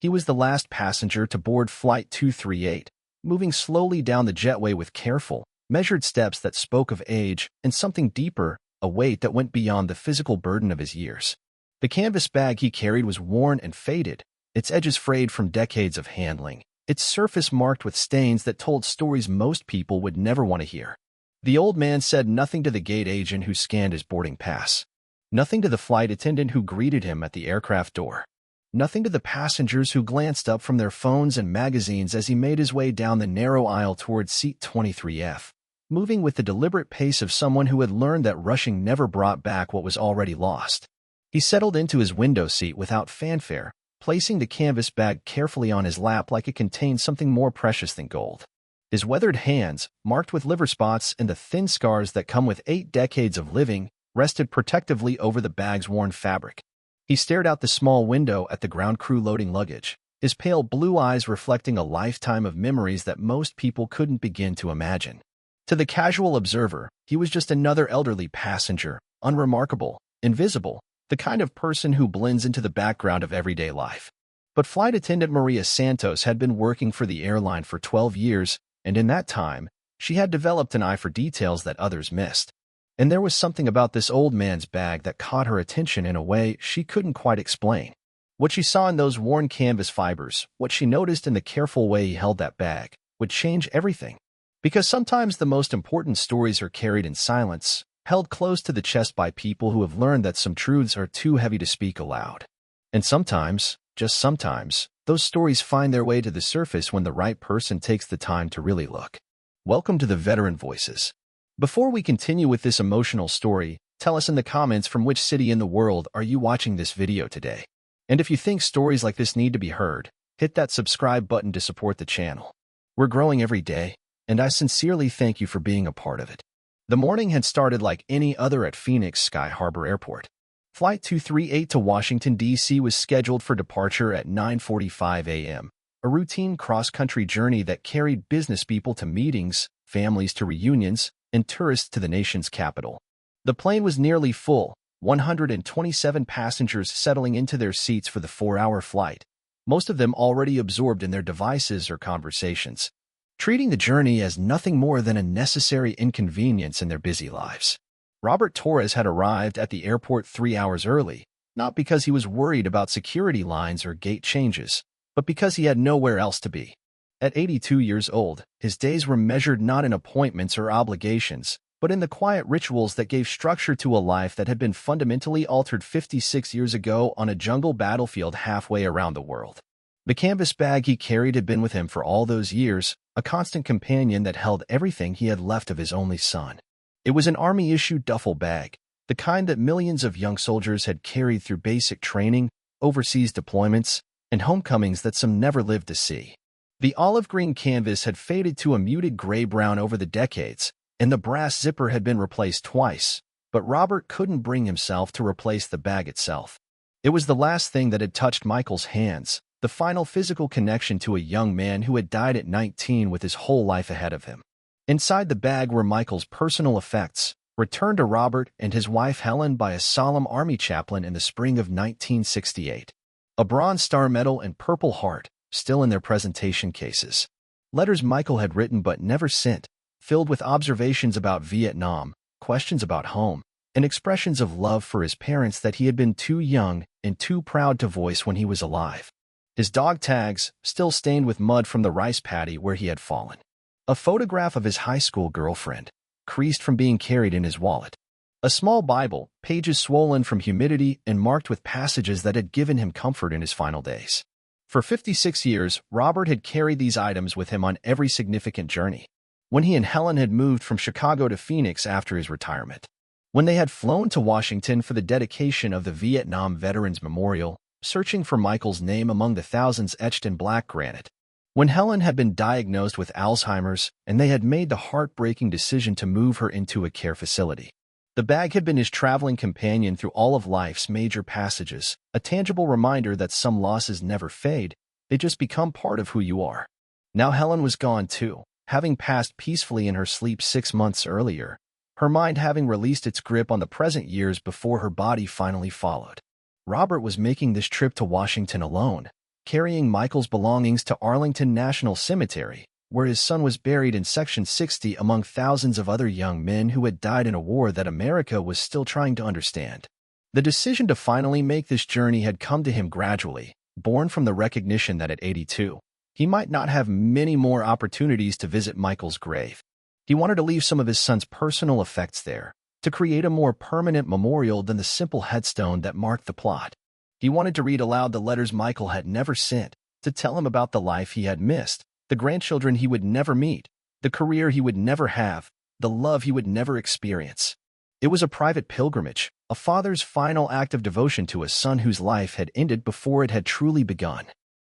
He was the last passenger to board Flight 238, moving slowly down the jetway with careful, measured steps that spoke of age and something deeper, a weight that went beyond the physical burden of his years. The canvas bag he carried was worn and faded, its edges frayed from decades of handling, its surface marked with stains that told stories most people would never want to hear. The old man said nothing to the gate agent who scanned his boarding pass. Nothing to the flight attendant who greeted him at the aircraft door. Nothing to the passengers who glanced up from their phones and magazines as he made his way down the narrow aisle toward seat 23F, moving with the deliberate pace of someone who had learned that rushing never brought back what was already lost. He settled into his window seat without fanfare, placing the canvas bag carefully on his lap like it contained something more precious than gold. His weathered hands, marked with liver spots and the thin scars that come with 8 decades of living, rested protectively over the bag's worn fabric. He stared out the small window at the ground crew loading luggage, his pale blue eyes reflecting a lifetime of memories that most people couldn't begin to imagine. To the casual observer, he was just another elderly passenger, unremarkable, invisible, the kind of person who blends into the background of everyday life. But flight attendant Maria Santos had been working for the airline for 12 years, and in that time, she had developed an eye for details that others missed. And there was something about this old man's bag that caught her attention in a way she couldn't quite explain. What she saw in those worn canvas fibers, what she noticed in the careful way he held that bag, would change everything. Because sometimes the most important stories are carried in silence, held close to the chest by people who have learned that some truths are too heavy to speak aloud. And sometimes, just sometimes, those stories find their way to the surface when the right person takes the time to really look. Welcome to the Veteran Voices. Before we continue with this emotional story, tell us in the comments from which city in the world are you watching this video today. And if you think stories like this need to be heard, hit that subscribe button to support the channel. We're growing every day, and I sincerely thank you for being a part of it. The morning had started like any other at Phoenix Sky Harbor Airport. Flight 238 to Washington, D.C. was scheduled for departure at 9:45 a.m., a routine cross-country journey that carried business people to meetings, families to reunions, and tourists to the nation's capital. The plane was nearly full, 127 passengers settling into their seats for the 4-hour flight, most of them already absorbed in their devices or conversations, treating the journey as nothing more than a necessary inconvenience in their busy lives. Robert Torres had arrived at the airport 3 hours early, not because he was worried about security lines or gate changes, but because he had nowhere else to be. At 82 years old, his days were measured not in appointments or obligations, but in the quiet rituals that gave structure to a life that had been fundamentally altered 56 years ago on a jungle battlefield halfway around the world. The canvas bag he carried had been with him for all those years, a constant companion that held everything he had left of his only son. It was an Army-issued duffel bag, the kind that millions of young soldiers had carried through basic training, overseas deployments, and homecomings that some never lived to see. The olive-green canvas had faded to a muted gray-brown over the decades, and the brass zipper had been replaced twice, but Robert couldn't bring himself to replace the bag itself. It was the last thing that had touched Michael's hands, the final physical connection to a young man who had died at 19 with his whole life ahead of him. Inside the bag were Michael's personal effects, returned to Robert and his wife Helen by a solemn Army chaplain in the spring of 1968. A Bronze Star Medal and Purple Heart, still in their presentation cases. Letters Michael had written but never sent, filled with observations about Vietnam, questions about home, and expressions of love for his parents that he had been too young and too proud to voice when he was alive. His dog tags, still stained with mud from the rice paddy where he had fallen. A photograph of his high school girlfriend, creased from being carried in his wallet. A small Bible, pages swollen from humidity and marked with passages that had given him comfort in his final days. For 56 years, Robert had carried these items with him on every significant journey. When he and Helen had moved from Chicago to Phoenix after his retirement. When they had flown to Washington for the dedication of the Vietnam Veterans Memorial, searching for Michael's name among the thousands etched in black granite. When Helen had been diagnosed with Alzheimer's and they had made the heartbreaking decision to move her into a care facility. The bag had been his traveling companion through all of life's major passages, a tangible reminder that some losses never fade, they just become part of who you are. Now Helen was gone too, having passed peacefully in her sleep 6 months earlier, her mind having released its grip on the present years before her body finally followed. Robert was making this trip to Washington alone, carrying Michael's belongings to Arlington National Cemetery, where his son was buried in Section 60 among thousands of other young men who had died in a war that America was still trying to understand. The decision to finally make this journey had come to him gradually, born from the recognition that at 82, he might not have many more opportunities to visit Michael's grave. He wanted to leave some of his son's personal effects there, to create a more permanent memorial than the simple headstone that marked the plot. He wanted to read aloud the letters Michael had never sent, to tell him about the life he had missed, the grandchildren he would never meet, the career he would never have, the love he would never experience. It was a private pilgrimage, a father's final act of devotion to a son whose life had ended before it had truly begun.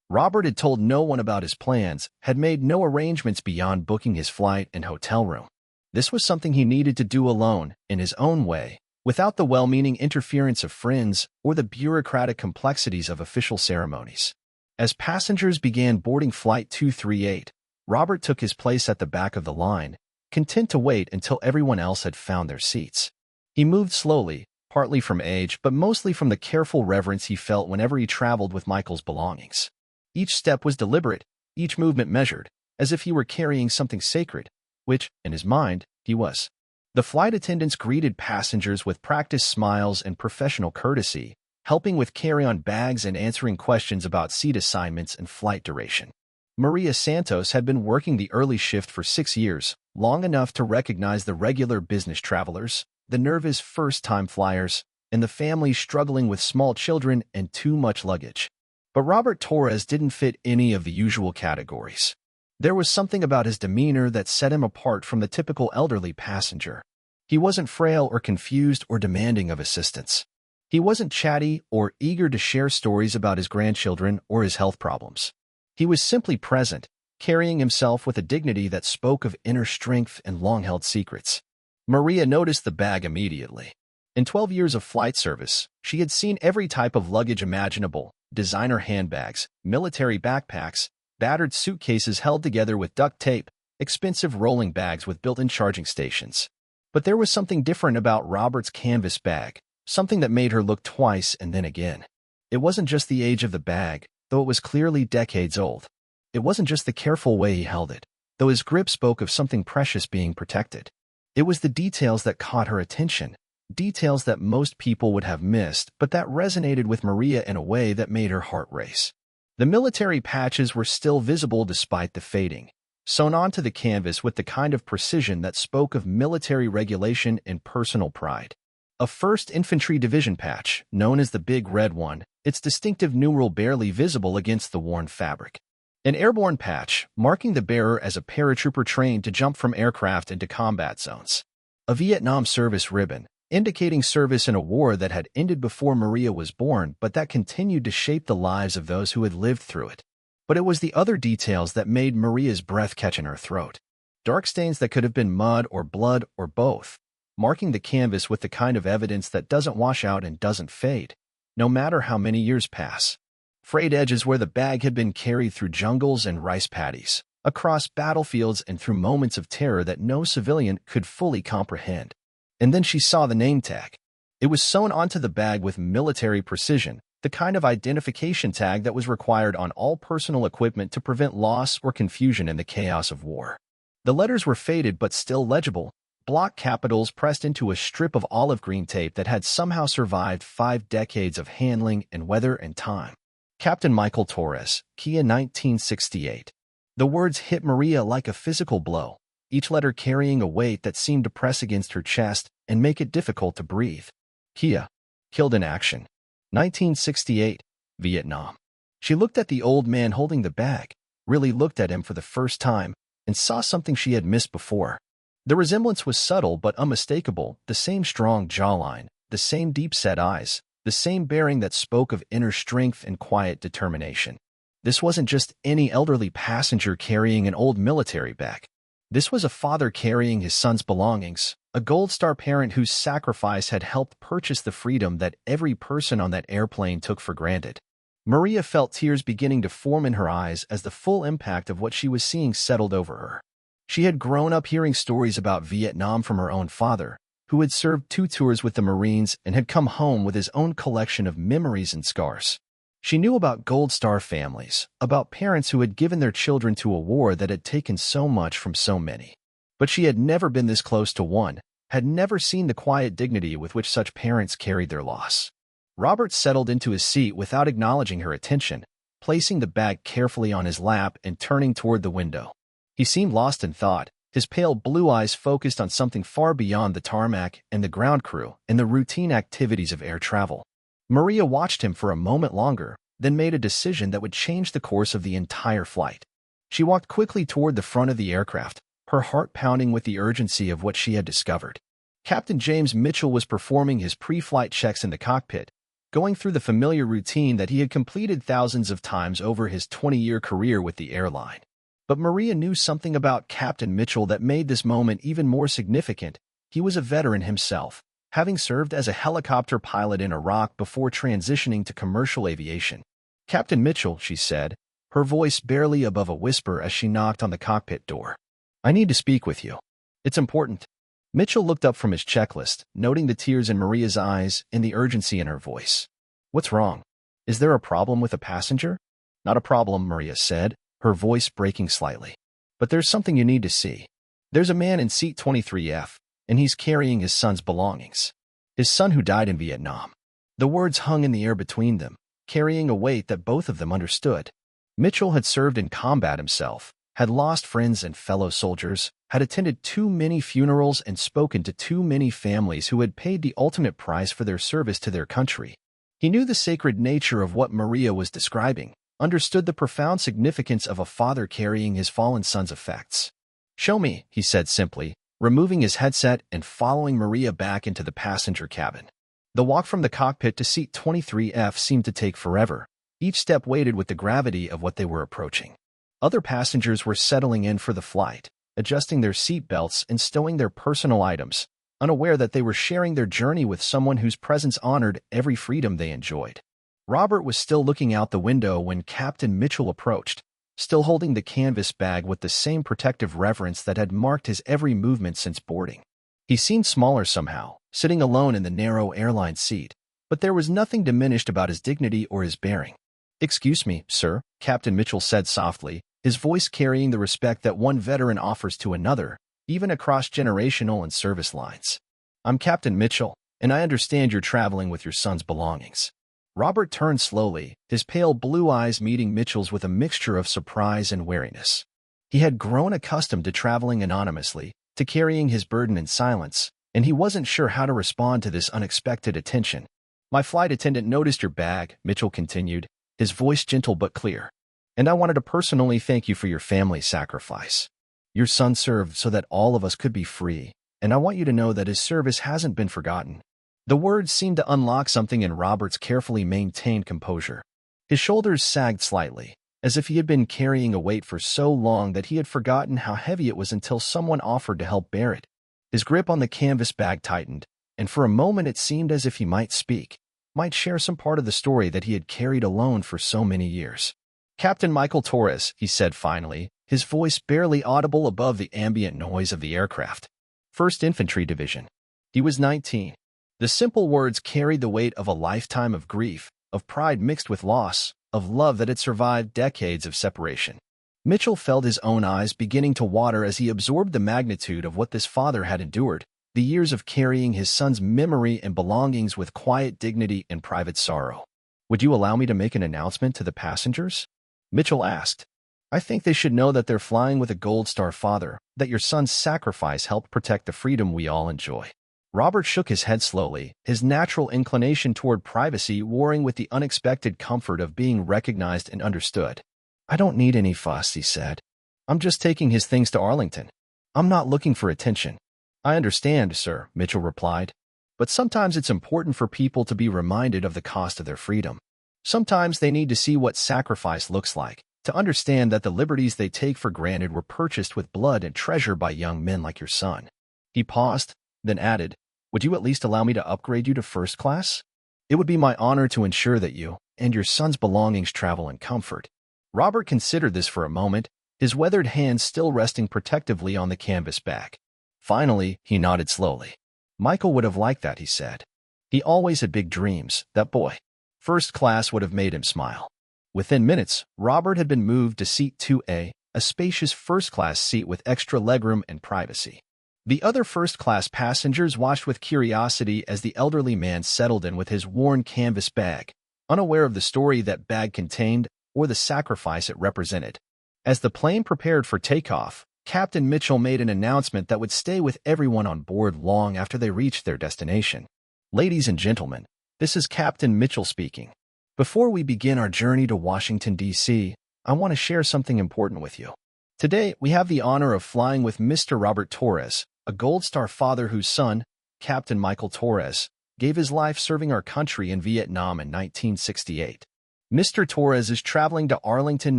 Robert had told no one about his plans, had made no arrangements beyond booking his flight and hotel room. This was something he needed to do alone, in his own way, without the well-meaning interference of friends or the bureaucratic complexities of official ceremonies. As passengers began boarding Flight 238, Robert took his place at the back of the line, content to wait until everyone else had found their seats. He moved slowly, partly from age but mostly from the careful reverence he felt whenever he traveled with Michael's belongings. Each step was deliberate, each movement measured, as if he were carrying something sacred, which, in his mind, he was. The flight attendants greeted passengers with practiced smiles and professional courtesy, helping with carry-on bags and answering questions about seat assignments and flight duration. Maria Santos had been working the early shift for 6 years, long enough to recognize the regular business travelers, the nervous first-time flyers, and the families struggling with small children and too much luggage. But Robert Torres didn't fit any of the usual categories. There was something about his demeanor that set him apart from the typical elderly passenger. He wasn't frail or confused or demanding of assistance. He wasn't chatty or eager to share stories about his grandchildren or his health problems. He was simply present, carrying himself with a dignity that spoke of inner strength and long-held secrets. Maria noticed the bag immediately. In 12 years of flight service, she had seen every type of luggage imaginable: designer handbags, military backpacks, battered suitcases held together with duct tape, expensive rolling bags with built-in charging stations. But there was something different about Robert's canvas bag, something that made her look twice and then again. It wasn't just the age of the bag, though it was clearly decades old. It wasn't just the careful way he held it, though his grip spoke of something precious being protected. It was the details that caught her attention, details that most people would have missed, but that resonated with Maria in a way that made her heart race. The military patches were still visible despite the fading, sewn onto the canvas with the kind of precision that spoke of military regulation and personal pride. A 1st Infantry Division patch, known as the Big Red One, its distinctive numeral barely visible against the worn fabric. An airborne patch, marking the bearer as a paratrooper trained to jump from aircraft into combat zones. A Vietnam service ribbon, indicating service in a war that had ended before Maria was born but that continued to shape the lives of those who had lived through it. But it was the other details that made Maria's breath catch in her throat. Dark stains that could have been mud or blood or both, marking the canvas with the kind of evidence that doesn't wash out and doesn't fade, no matter how many years pass. Frayed edges where the bag had been carried through jungles and rice paddies, across battlefields and through moments of terror that no civilian could fully comprehend. And then she saw the name tag. It was sewn onto the bag with military precision, the kind of identification tag that was required on all personal equipment to prevent loss or confusion in the chaos of war. The letters were faded but still legible, block capitals pressed into a strip of olive green tape that had somehow survived 5 decades of handling and weather and time. Captain Michael Torres, Kia 1968. The words hit Maria like a physical blow, each letter carrying a weight that seemed to press against her chest and make it difficult to breathe. Kia. Killed in action. 1968. Vietnam. She looked at the old man holding the bag, really looked at him for the first time, and saw something she had missed before. The resemblance was subtle but unmistakable, the same strong jawline, the same deep-set eyes, the same bearing that spoke of inner strength and quiet determination. This wasn't just any elderly passenger carrying an old military bag. This was a father carrying his son's belongings, a Gold Star parent whose sacrifice had helped purchase the freedom that every person on that airplane took for granted. Maria felt tears beginning to form in her eyes as the full impact of what she was seeing settled over her. She had grown up hearing stories about Vietnam from her own father, who had served 2 tours with the Marines and had come home with his own collection of memories and scars. She knew about Gold Star families, about parents who had given their children to a war that had taken so much from so many. But she had never been this close to one, had never seen the quiet dignity with which such parents carried their loss. Robert settled into his seat without acknowledging her attention, placing the bag carefully on his lap and turning toward the window. He seemed lost in thought, his pale blue eyes focused on something far beyond the tarmac and the ground crew and the routine activities of air travel. Maria watched him for a moment longer, then made a decision that would change the course of the entire flight. She walked quickly toward the front of the aircraft, her heart pounding with the urgency of what she had discovered. Captain James Mitchell was performing his pre-flight checks in the cockpit, going through the familiar routine that he had completed thousands of times over his 20-year career with the airline. But Maria knew something about Captain Mitchell that made this moment even more significant. He was a veteran himself, having served as a helicopter pilot in Iraq before transitioning to commercial aviation. "Captain Mitchell," she said, her voice barely above a whisper as she knocked on the cockpit door. "I need to speak with you. It's important." Mitchell looked up from his checklist, noting the tears in Maria's eyes and the urgency in her voice. "What's wrong? Is there a problem with a passenger?" "Not a problem," Maria said, her voice breaking slightly. "But there's something you need to see. There's a man in seat 23F, and he's carrying his son's belongings. His son who died in Vietnam." The words hung in the air between them, carrying a weight that both of them understood. Mitchell had served in combat himself, had lost friends and fellow soldiers, had attended too many funerals and spoken to too many families who had paid the ultimate price for their service to their country. He knew the sacred nature of what Maria was describing, understood the profound significance of a father carrying his fallen son's effects. "Show me," he said simply, removing his headset and following Maria back into the passenger cabin. The walk from the cockpit to seat 23F seemed to take forever, each step weighted with the gravity of what they were approaching. Other passengers were settling in for the flight, adjusting their seat belts and stowing their personal items, unaware that they were sharing their journey with someone whose presence honored every freedom they enjoyed. Robert was still looking out the window when Captain Mitchell approached, still holding the canvas bag with the same protective reverence that had marked his every movement since boarding. He seemed smaller somehow, sitting alone in the narrow airline seat, but there was nothing diminished about his dignity or his bearing. "Excuse me, sir," Captain Mitchell said softly, his voice carrying the respect that one veteran offers to another, even across generational and service lines. "I'm Captain Mitchell, and I understand you're traveling with your son's belongings." Robert turned slowly, his pale blue eyes meeting Mitchell's with a mixture of surprise and wariness. He had grown accustomed to traveling anonymously, to carrying his burden in silence, and he wasn't sure how to respond to this unexpected attention. "My flight attendant noticed your bag," Mitchell continued, his voice gentle but clear. "And I wanted to personally thank you for your family's sacrifice. Your son served so that all of us could be free, and I want you to know that his service hasn't been forgotten." The words seemed to unlock something in Robert's carefully maintained composure. His shoulders sagged slightly, as if he had been carrying a weight for so long that he had forgotten how heavy it was until someone offered to help bear it. His grip on the canvas bag tightened, and for a moment it seemed as if he might speak, might share some part of the story that he had carried alone for so many years. "Captain Michael Torres," he said finally, his voice barely audible above the ambient noise of the aircraft. "First Infantry Division." He was 19. The simple words carried the weight of a lifetime of grief, of pride mixed with loss, of love that had survived decades of separation. Mitchell felt his own eyes beginning to water as he absorbed the magnitude of what this father had endured, the years of carrying his son's memory and belongings with quiet dignity and private sorrow. "Would you allow me to make an announcement to the passengers?" Mitchell asked. "I think they should know that they're flying with a Gold Star father, that your son's sacrifice helped protect the freedom we all enjoy." Robert shook his head slowly, his natural inclination toward privacy warring with the unexpected comfort of being recognized and understood. "I don't need any fuss," he said. "I'm just taking his things to Arlington. I'm not looking for attention." "I understand, sir," Mitchell replied. "But sometimes it's important for people to be reminded of the cost of their freedom. Sometimes they need to see what sacrifice looks like, to understand that the liberties they take for granted were purchased with blood and treasure by young men like your son." He paused, then added, "Would you at least allow me to upgrade you to first class? It would be my honor to ensure that you and your son's belongings travel in comfort." Robert considered this for a moment, his weathered hands still resting protectively on the canvas bag. Finally, he nodded slowly. "Michael would have liked that," he said. "He always had big dreams, that boy." First class would have made him smile. Within minutes, Robert had been moved to seat 2A, a spacious first-class seat with extra legroom and privacy. The other first-class passengers watched with curiosity as the elderly man settled in with his worn canvas bag, unaware of the story that bag contained or the sacrifice it represented. As the plane prepared for takeoff, Captain Mitchell made an announcement that would stay with everyone on board long after they reached their destination. Ladies and gentlemen, this is Captain Mitchell speaking. Before we begin our journey to Washington, D.C., I want to share something important with you. Today, we have the honor of flying with Mr. Robert Torres, a Gold Star father whose son, Captain Michael Torres, gave his life serving our country in Vietnam in 1968. Mr. Torres is traveling to Arlington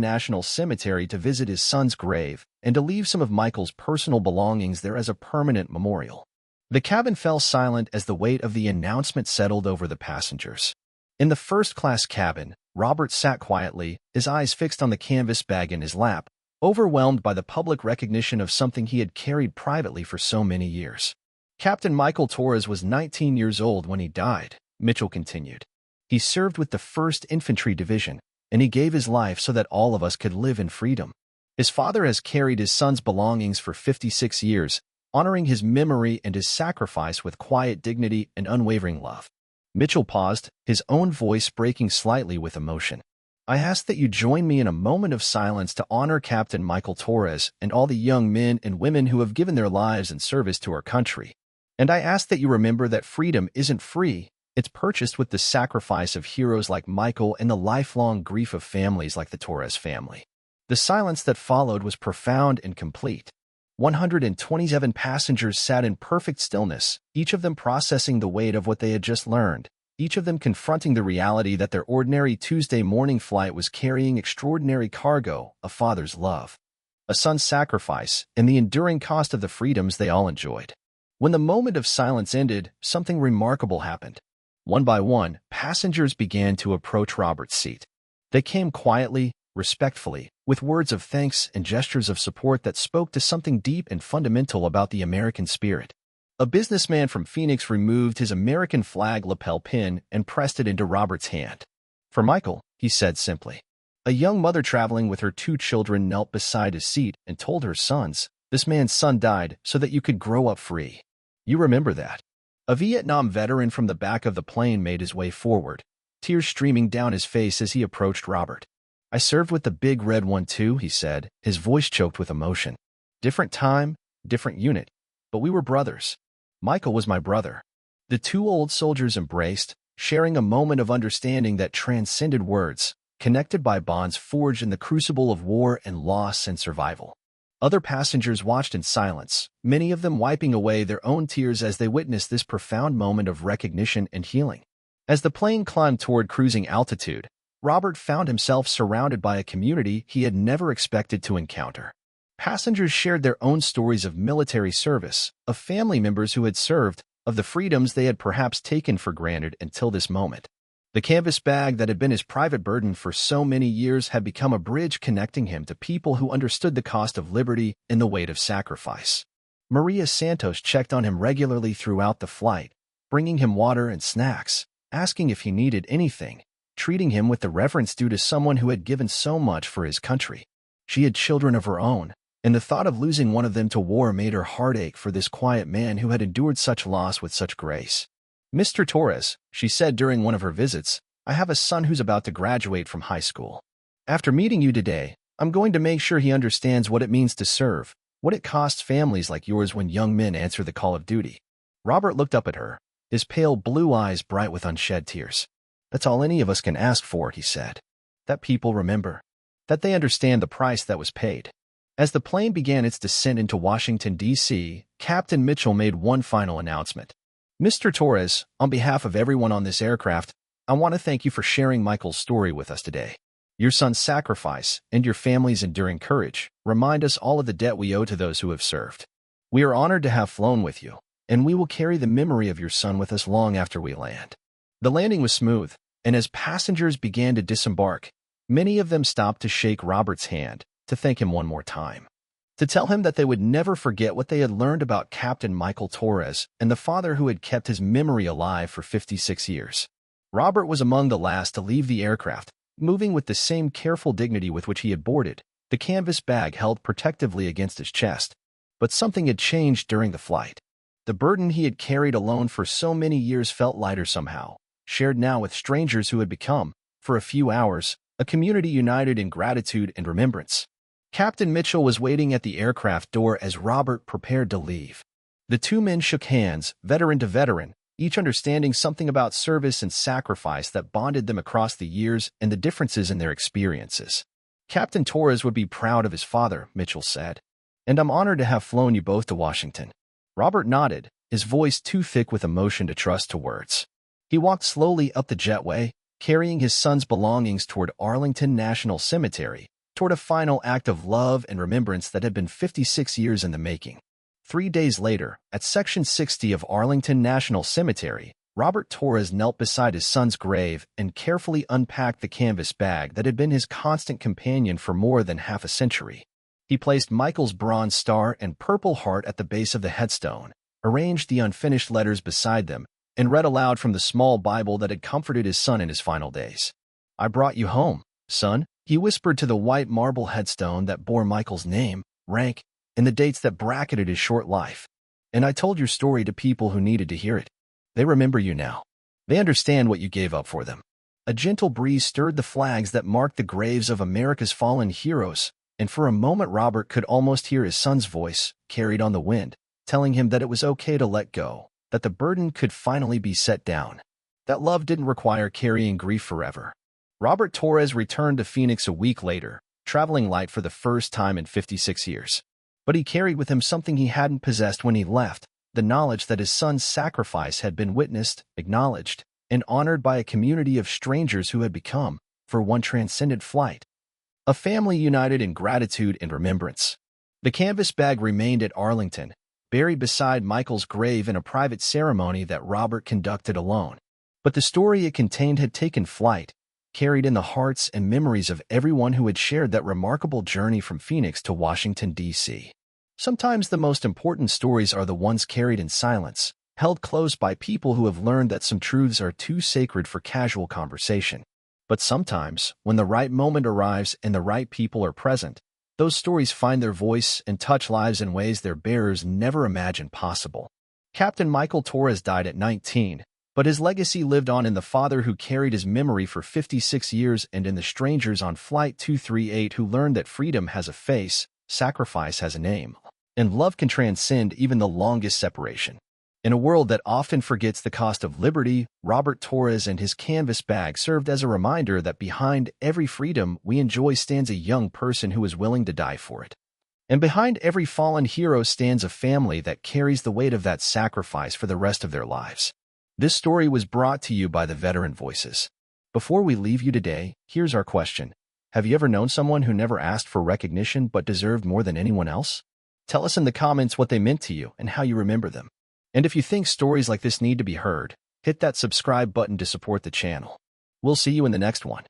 National Cemetery to visit his son's grave and to leave some of Michael's personal belongings there as a permanent memorial. The cabin fell silent as the weight of the announcement settled over the passengers. In the first-class cabin, Robert sat quietly, his eyes fixed on the canvas bag in his lap, overwhelmed by the public recognition of something he had carried privately for so many years. Captain Michael Torres was 19 years old when he died, Mitchell continued. He served with the 1st Infantry Division, and he gave his life so that all of us could live in freedom. His father has carried his son's belongings for 56 years, honoring his memory and his sacrifice with quiet dignity and unwavering love. Mitchell paused, his own voice breaking slightly with emotion. I ask that you join me in a moment of silence to honor Captain Michael Torres and all the young men and women who have given their lives in service to our country. And I ask that you remember that freedom isn't free, it's purchased with the sacrifice of heroes like Michael and the lifelong grief of families like the Torres family. The silence that followed was profound and complete. 127 passengers sat in perfect stillness, each of them processing the weight of what they had just learned, each of them confronting the reality that their ordinary Tuesday morning flight was carrying extraordinary cargo, a father's love, a son's sacrifice, and the enduring cost of the freedoms they all enjoyed. When the moment of silence ended, something remarkable happened. One by one, passengers began to approach Robert's seat. They came quietly, respectfully, with words of thanks and gestures of support that spoke to something deep and fundamental about the American spirit. A businessman from Phoenix removed his American flag lapel pin and pressed it into Robert's hand. For Michael, he said simply. A young mother traveling with her 2 children knelt beside his seat and told her sons, "This man's son died so that you could grow up free. You remember that." A Vietnam veteran from the back of the plane made his way forward, tears streaming down his face as he approached Robert. I served with the big red one too, he said, his voice choked with emotion. Different time, different unit, but we were brothers. Michael was my brother. The 2 old soldiers embraced, sharing a moment of understanding that transcended words, connected by bonds forged in the crucible of war and loss and survival. Other passengers watched in silence, many of them wiping away their own tears as they witnessed this profound moment of recognition and healing. As the plane climbed toward cruising altitude, Robert found himself surrounded by a community he had never expected to encounter. Passengers shared their own stories of military service, of family members who had served, of the freedoms they had perhaps taken for granted until this moment. The canvas bag that had been his private burden for so many years had become a bridge connecting him to people who understood the cost of liberty and the weight of sacrifice. Maria Santos checked on him regularly throughout the flight, bringing him water and snacks, asking if he needed anything, treating him with the reverence due to someone who had given so much for his country. She had children of her own, and the thought of losing one of them to war made her heart ache for this quiet man who had endured such loss with such grace. Mr. Torres, she said during one of her visits, I have a son who's about to graduate from high school. After meeting you today, I'm going to make sure he understands what it means to serve, what it costs families like yours when young men answer the call of duty. Robert looked up at her, his pale blue eyes bright with unshed tears. That's all any of us can ask for, he said. That people remember. That they understand the price that was paid. As the plane began its descent into Washington, D.C., Captain Mitchell made one final announcement. Mr. Torres, on behalf of everyone on this aircraft, I want to thank you for sharing Michael's story with us today. Your son's sacrifice and your family's enduring courage remind us all of the debt we owe to those who have served. We are honored to have flown with you, and we will carry the memory of your son with us long after we land. The landing was smooth, and as passengers began to disembark, many of them stopped to shake Robert's hand, to thank him one more time, to tell him that they would never forget what they had learned about Captain Michael Torres and the father who had kept his memory alive for 56 years. Robert was among the last to leave the aircraft, moving with the same careful dignity with which he had boarded, the canvas bag held protectively against his chest. But something had changed during the flight. The burden he had carried alone for so many years felt lighter somehow, shared now with strangers who had become, for a few hours, a community united in gratitude and remembrance. Captain Mitchell was waiting at the aircraft door as Robert prepared to leave. The two men shook hands, veteran to veteran, each understanding something about service and sacrifice that bonded them across the years and the differences in their experiences. Captain Torres would be proud of his father, Mitchell said. And I'm honored to have flown you both to Washington. Robert nodded, his voice too thick with emotion to trust to words. He walked slowly up the jetway, carrying his son's belongings toward Arlington National Cemetery, toward a final act of love and remembrance that had been 56 years in the making. 3 days later, at Section 60 of Arlington National Cemetery, Robert Torres knelt beside his son's grave and carefully unpacked the canvas bag that had been his constant companion for more than half a century. He placed Michael's bronze star and purple heart at the base of the headstone, arranged the unfinished letters beside them, and read aloud from the small Bible that had comforted his son in his final days. "I brought you home, son," he whispered to the white marble headstone that bore Michael's name, rank, and the dates that bracketed his short life. "And I told your story to people who needed to hear it. They remember you now. They understand what you gave up for them." A gentle breeze stirred the flags that marked the graves of America's fallen heroes, and for a moment Robert could almost hear his son's voice, carried on the wind, telling him that it was okay to let go, that the burden could finally be set down, that love didn't require carrying grief forever. Robert Torres returned to Phoenix a week later, traveling light for the first time in 56 years. But he carried with him something he hadn't possessed when he left, the knowledge that his son's sacrifice had been witnessed, acknowledged, and honored by a community of strangers who had become, for one transcendent flight, a family united in gratitude and remembrance. The canvas bag remained at Arlington, buried beside Michael's grave in a private ceremony that Robert conducted alone. But the story it contained had taken flight, carried in the hearts and memories of everyone who had shared that remarkable journey from Phoenix to Washington, D.C. Sometimes the most important stories are the ones carried in silence, held close by people who have learned that some truths are too sacred for casual conversation. But sometimes, when the right moment arrives and the right people are present, those stories find their voice and touch lives in ways their bearers never imagined possible. Captain Michael Torres died at 19, but his legacy lived on in the father who carried his memory for 56 years and in the strangers on Flight 238 who learned that freedom has a face, sacrifice has a name, and love can transcend even the longest separation. In a world that often forgets the cost of liberty, Robert Torres and his canvas bag served as a reminder that behind every freedom we enjoy stands a young person who is willing to die for it. And behind every fallen hero stands a family that carries the weight of that sacrifice for the rest of their lives. This story was brought to you by the Veteran Voices. Before we leave you today, here's our question. Have you ever known someone who never asked for recognition but deserved more than anyone else? Tell us in the comments what they meant to you and how you remember them. And if you think stories like this need to be heard, hit that subscribe button to support the channel. We'll see you in the next one.